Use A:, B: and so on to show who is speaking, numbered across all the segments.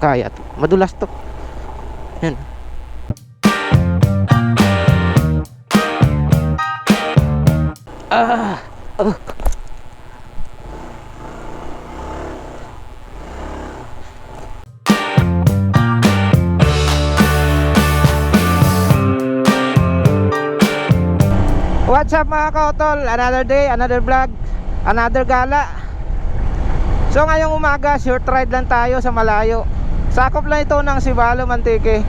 A: kaya to. Madulas to. Yan. Oh. What's up mga kautol? Another day, another vlog, another gala. So ngayong umaga, short ride lang tayo sa malayo. Sakop lang ito ng Sibalo, Mantique.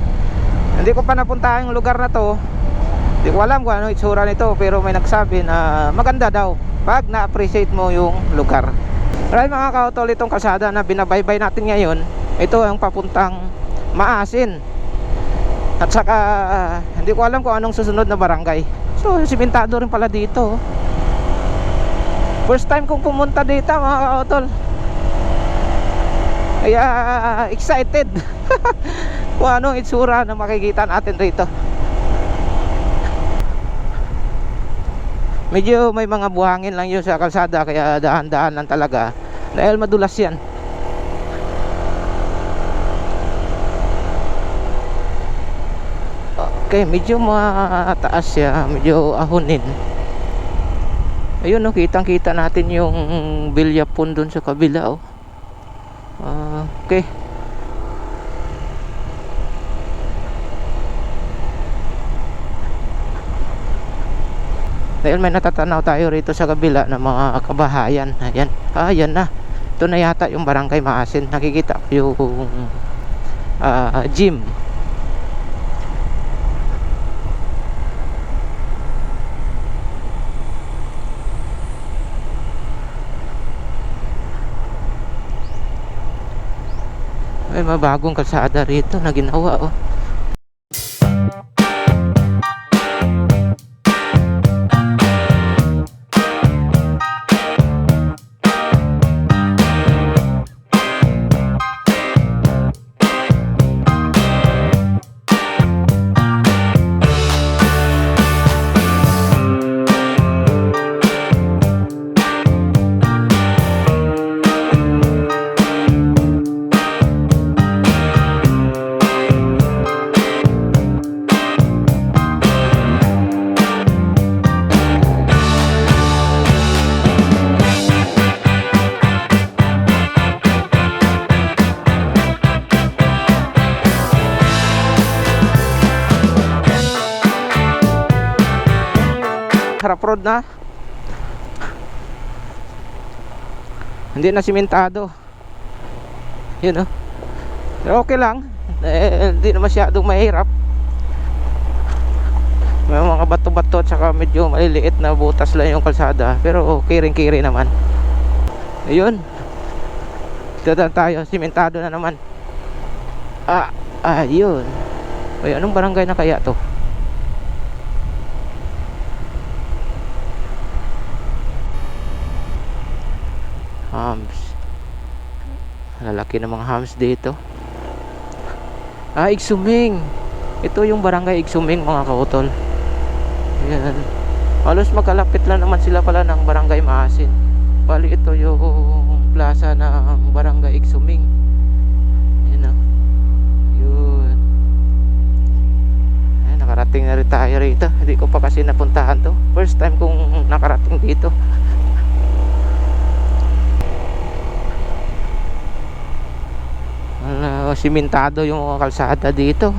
A: Hindi ko pa napuntahan yung lugar na to. Hindi ko alam kung ano itsura nito, pero may nagsabi na maganda daw pag na-appreciate mo yung lugar. Alright mga kautol, itong kalsada na binabaybay natin ngayon, ito ang papuntang Maasin. At saka hindi ko alam kung anong susunod na barangay. So simentado rin pala dito. First time kong pumunta dito mga kautol, kaya excited kung anong itsura na makikita natin rito. Medyo may mga buhangin lang yun sa kalsada, kaya dahan-dahan lang talaga dahil madulas yan. Okay, medyo mataas siya, medyo ahonin. Ayun, no, kitang-kita natin yung Bilyapon dun sa kabila, oh. Okay. Dahil may natatanaw tayo rito sa kabila ng mga kabahayan. Ayan, ayan na. Ito na yata yung barangay Maasin. Nakikita yung gym. May mabagong kalsada rito na ginawa, oh. Harap road na. Hindi na simentado. Yun, oh. Pero okay lang, hindi na masyadong mahirap. May mga bato-bato at saka medyo maliliit na butas lang yung kalsada, pero kiring-kiri naman. Ayun, dito tayo, simentado na naman. Ayun. Ay, anong barangay na kaya to? Hams. Lalaki ng mga hams dito. Igsuming. Ito yung barangay Igsuming mga kautol. Ayan. Halos magkalapit lang naman sila pala ng barangay Maasin. Bali ito yung plaza ng barangay Igsuming. Ayan, oh. Yun. Ayan, nakarating na rin tayo rito. Hindi ko pa kasi napuntahan to. First time kong nakarating dito. Simentado yung mga kalsada dito.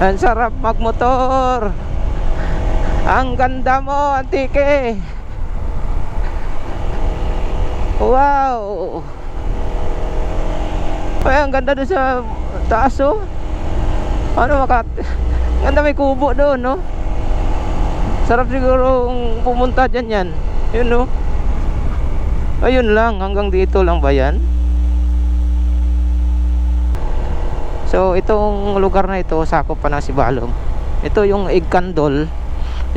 A: Ang sarap magmotor. Ang ganda mo, Antique. Wow. Ay, ang ganda doon sa taas, oh. Ano ganda, may kubo doon, no? Sarap siguro pumunta dyan yan. Yun, no? Ayun lang, hanggang dito lang ba yan? So itong lugar na ito, sakop pa ng Sibalo. Ito yung Igkandol,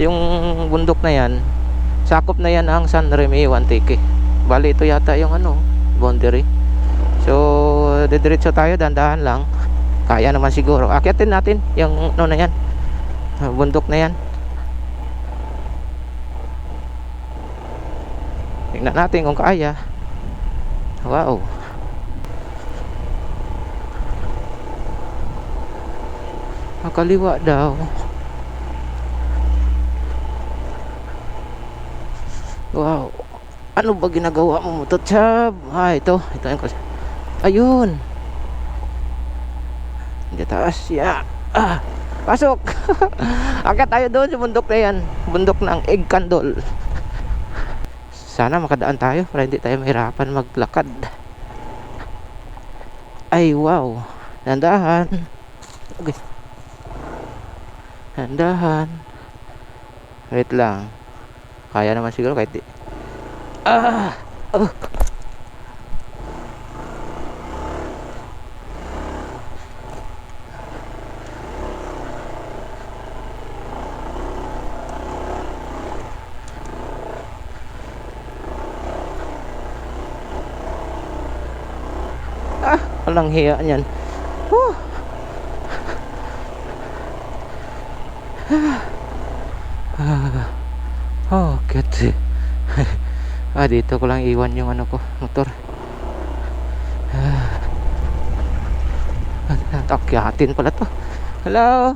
A: yung bundok na yan, sakop na yan ang San Remeo, Antique. Bali ito yata yung ano, boundary. So didiretso tayo, dandahan lang. Kaya naman siguro. Akyatin natin yung ano na yan, bundok na yan. Tingnan natin kung kaya. Wow. Makaliwa daw. Wow. Ano ba ginagawa mo, Motochab? Ito yung kasi. Ayun. Hindi taas. Yeah. Pasok. Akit tayo doon sa bundok na yan. Bundok ng Egg Candle. Sana makadaan tayo para hindi tayo mahirapan maglakad. Ay, wow. Dandahan. Okay. Dandahan. Wait lang. Kaya naman siguro kahit di. Walang hiya niyan. Okay. Dito ko lang iwan yung ano ko, motor. Takyatin pala to. Hello.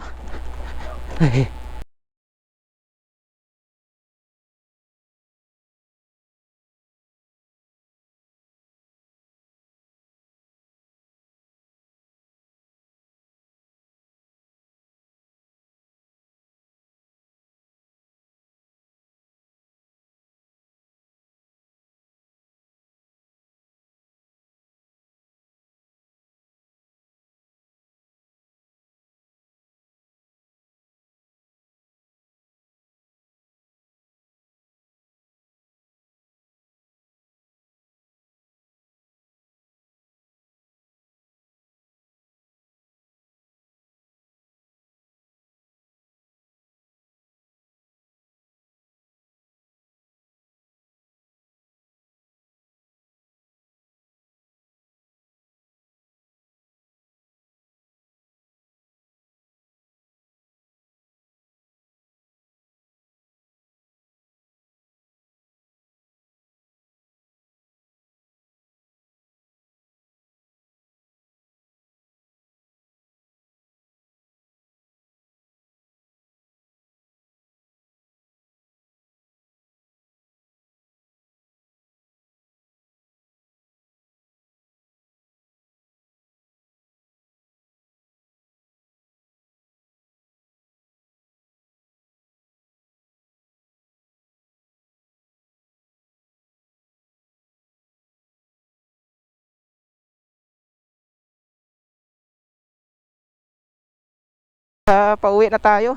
A: Pauwi na tayo.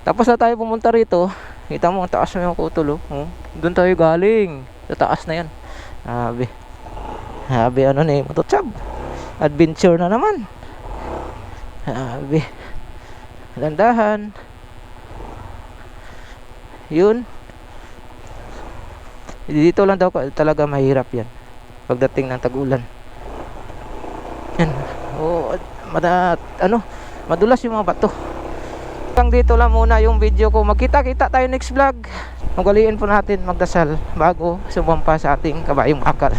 A: Tapos na tayo pumunta rito. Kita mo ang taas na yung Kutol. Doon tayo galing. Sa taas na yan. Habi ano na yung Motochab. Adventure na naman. Dandahan. Yun. Dito lang daw talaga mahirap yan pagdating ng tag-ulan. Yan. Madulas yung mga bato. Dito lang muna yung video ko. Magkita-kita tayo next vlog. Magaliin po natin magdasal bago sumampa sa ating kabayong akal.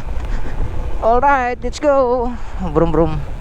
A: Alright, let's go. Brum brum.